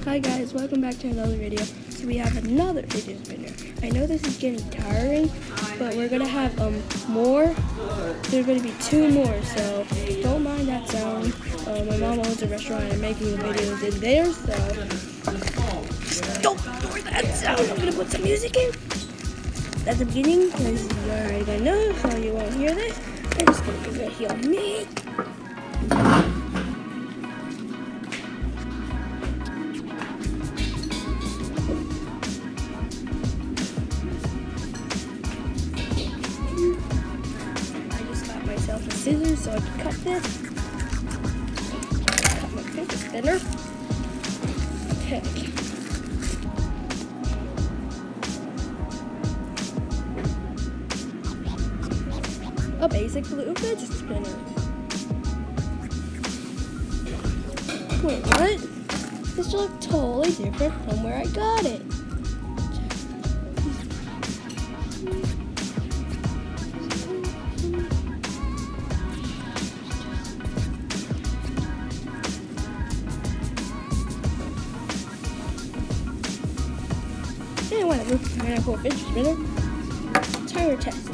Hi guys, welcome back to another video. So we have another fidget spinner. I know this is getting tiring, but we're gonna have more. There's gonna be 2 more, so don't mind that sound. My mom owns a restaurant and I'm making the videos in there, so don't ignore that sound. I'm gonna put some music in at the beginning because you're already gonna know, so you won't hear this. I'm just gonna put it here on me. Myself a scissors so I can cut this. Cut my fidget spinner. Okay. A basic blue fidget spinner. Wait, what? This looks totally different from where I got it. Yeah, whatever. I'm gonna pull a fidget spinner. Tire test.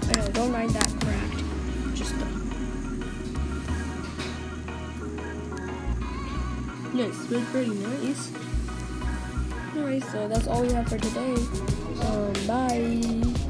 I know, don't mind that cracked. Just yeah, it smells pretty nice. Alright, so that's all we have for today. Bye.